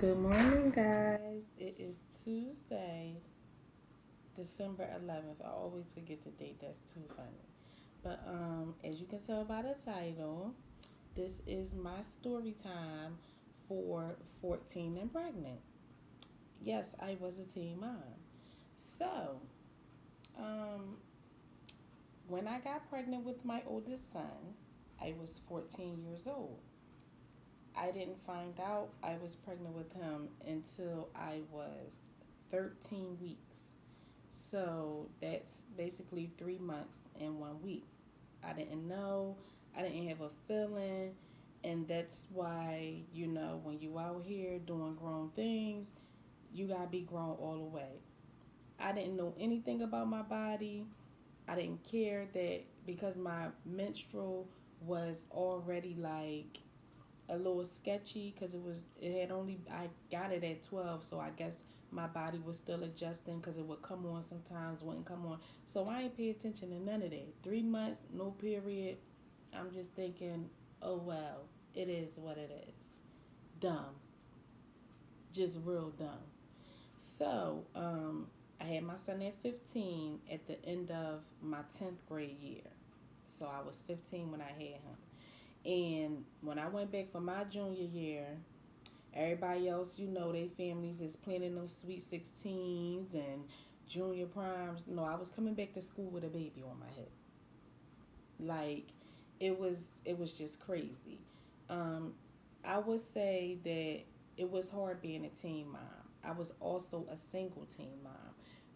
Good morning, guys. It is Tuesday, December 11th. I always forget the date. That's too funny. But as you can tell by the title, this is my story time for 14 and pregnant. Yes, I was a teen mom. So, um, when I got pregnant with my oldest son, I was 14 years old. I didn't find out I was pregnant with him until I was 13 weeks. So that's basically 3 months and 1 week. I didn't know, I didn't have a feeling, and that's why, when you out here doing grown things, you gotta be grown all the way. I didn't know anything about my body. I didn't care that because my menstrual was already like a little sketchy because it had only I got it at 12, so I guess my body was still adjusting because it would come on sometimes, wouldn't come on. So I ain't pay attention to none of that. 3 months, no period. I'm just thinking, oh well, it is what it is. Dumb, just real dumb. So I had my son at 15 at the end of my 10th grade year. So I was 15 when I had him. And when I went back for my junior year, everybody else, their families is planning those sweet 16s and junior primes. No, I was coming back to school with a baby on my hip. Like it was just crazy. Um, I would say that it was hard being a teen mom. I was also a single teen mom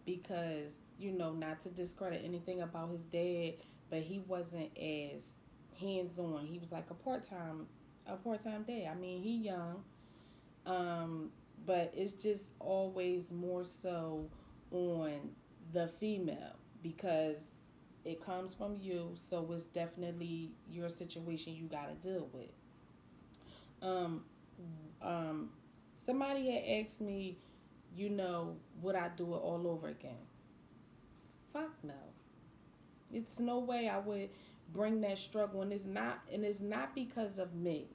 because, not to discredit anything about his dad, but he wasn't as hands on. He was like a part time dad. I mean, he young, um, but it's just always more so on the female because it comes from you, so it's definitely your situation you got to deal with. Um, um, Somebody had asked me, would I do it all over again? Fuck no. It's no way I would bring that struggle, and it's not because of me.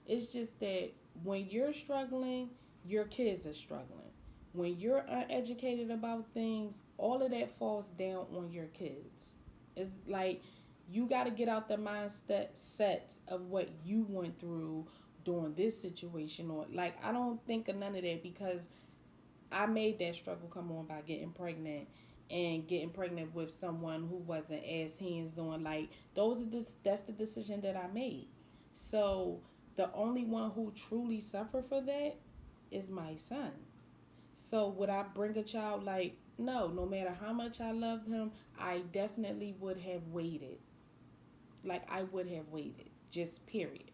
It's just that when you're struggling, your kids are struggling. When you're uneducated about things, all of that falls down on your kids. It's like you got to get out the mindset set of what you went through during this situation, or like I don't think of none of that because I made that struggle come on by getting pregnant and getting pregnant with someone who wasn't as hands on. Like that's the decision that I made. So the only one who truly suffered for that is my son. So would I bring a child? Like no, no matter how much I loved him, I definitely would have waited. Like I would have waited. Just period.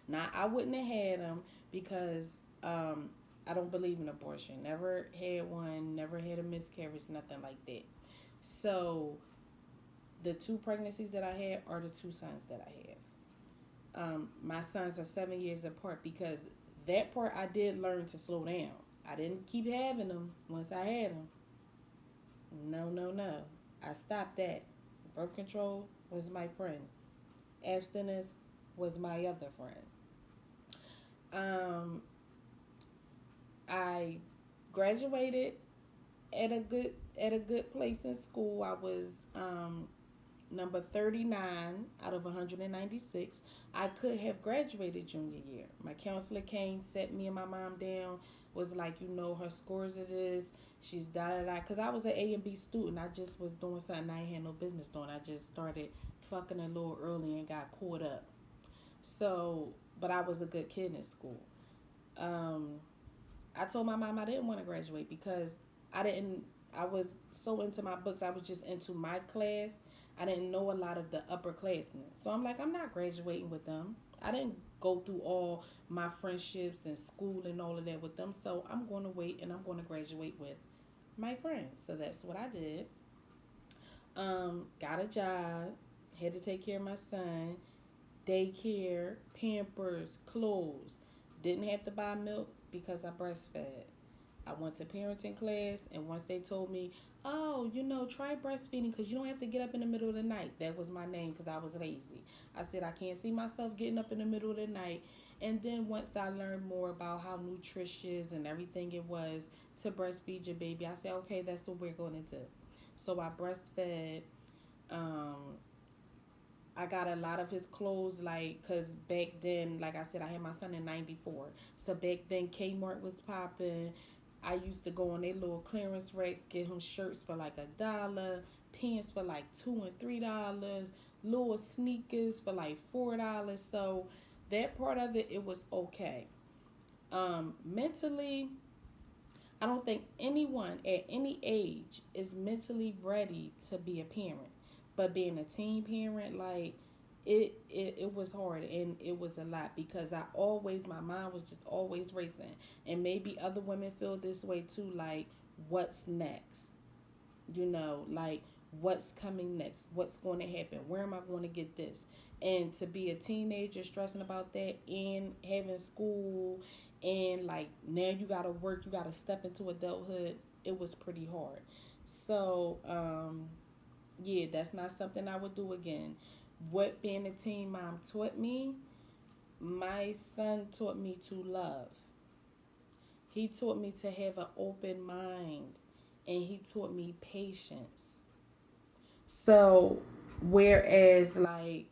Now I wouldn't have had him because I don't believe in abortion. Never had one. Never had a miscarriage. Nothing like that. So the two pregnancies that I had are the two sons that I have. My sons are 7 years apart because that part I did learn to slow down. I didn't keep having them once I had them. No, no, no. I stopped that. Birth control was my friend. Abstinence was my other friend. Um, I graduated at a good place in school. I was number 39 out of 196. I could have graduated junior year. My counselor came, set me and my mom down, was like, her scores are this. She's da da da. Because I was an A and B student. I just was doing something I ain't had no business doing. I just started fucking a little early and got caught up. So, but I was a good kid in school. Um, I told my mom I didn't want to graduate because I didn't. I was so into my books. I was just into my class. I didn't know a lot of the upperclassmen. So I'm like, I'm not graduating with them. I didn't go through all my friendships and school and all of that with them. So I'm going to wait and I'm going to graduate with my friends. So that's what I did. Got a job. Had to take care of my son. Daycare, Pampers, clothes. Didn't have to buy milk because I breastfed. I went to parenting class, and once they told me oh, try breastfeeding because you don't have to get up in the middle of the night. That was my name because I was lazy. I said, I can't see myself getting up in the middle of the night. And then once I learned more about how nutritious and everything it was to breastfeed your baby, I said, okay, that's what we're going to do. So I breastfed. Um, I got a lot of his clothes, like, because back then, like I said, I had my son in 94. So back then, Kmart was popping. I used to go on their little clearance racks, get him shirts for like $1, pants for like $2 and $3, little sneakers for like $4. So that part of it, it was okay. Mentally, I don't think anyone at any age is mentally ready to be a parent. But being a teen parent, like it was hard and it was a lot because my mind was just always racing. And maybe other women feel this way too, like what's next? Like what's coming next? What's going to happen? Where am I going to get this? And to be a teenager stressing about that and having school and like now you got to work, you got to step into adulthood, it was pretty hard. So, yeah, that's not something I would do again. What being a teen mom taught me, my son taught me to love. He taught me to have an open mind and he taught me patience. So, whereas, like,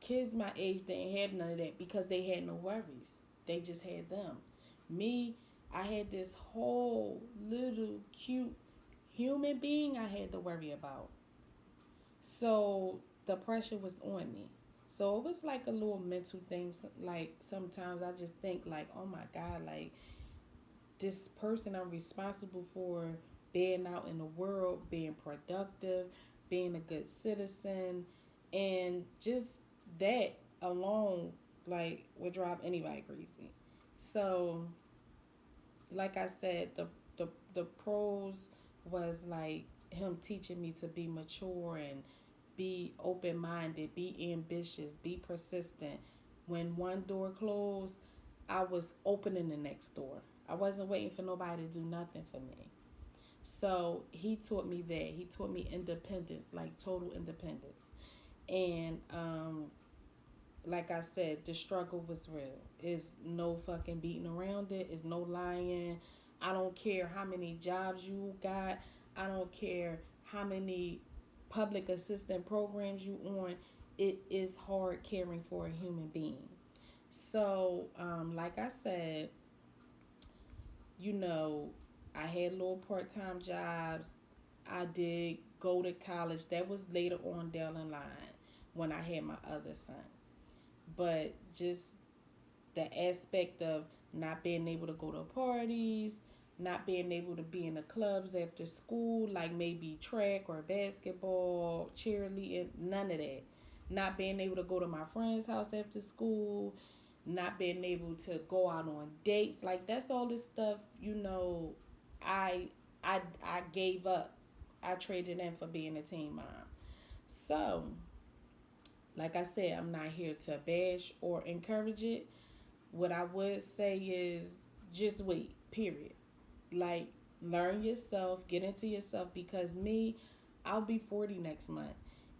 kids my age didn't have none of that because they had no worries. They just had them. Me, I had this whole little cute human being I had to worry about. So the pressure was on me. So it was like a little mental thing. Like sometimes I just think like, oh my God, like this person I'm responsible for being out in the world, being productive, being a good citizen, and just that alone, like, would drive anybody crazy. So, like I said, the pros was like him teaching me to be mature and be open minded, be ambitious, be persistent. When one door closed, I was opening the next door. I wasn't waiting for nobody to do nothing for me. So he taught me that. He taught me independence, like total independence. And like I said, the struggle was real. It's no fucking beating around it. It's no lying. I don't care how many jobs you got. I don't care how many public assistant programs you on. It is hard caring for a human being. So, like I said, you know, I had little part time jobs. I did go to college. That was later on down the line when I had my other son. But just the aspect of not being able to go to parties, not being able to be in the clubs after school, like maybe track or basketball, cheerleading, none of that. Not being able to go to my friend's house after school, not being able to go out on dates, like that's all this stuff, I I gave up. I traded in for being a teen mom. So, like I said, I'm not here to bash or encourage it. What I would say is just wait, period. Like, learn yourself, get into yourself because me, I'll be 40 next month.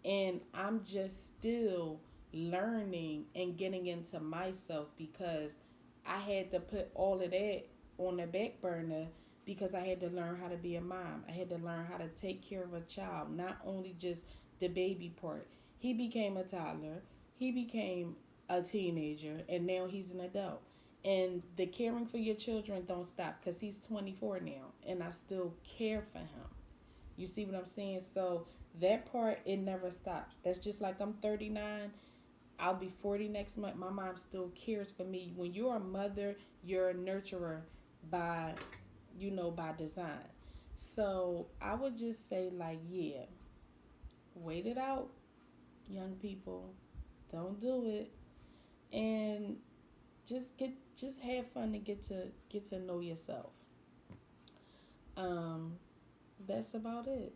And I'm just still learning and getting into myself because I had to put all of that on the back burner because I had to learn how to be a mom. I had to learn how to take care of a child, not only just the baby part. He became a toddler, he became a teenager, and now he's an adult. And the caring for your children don't stop because he's 24 now, and I still care for him. You see what I'm saying? So that part, it never stops. That's just like I'm 39. I'll be 40 next month. My mom still cares for me. When you're a mother, you're a nurturer by, by design. So I would just say, like, yeah, wait it out, young people. Don't do it. And just have fun and get to know yourself. Um, that's about it.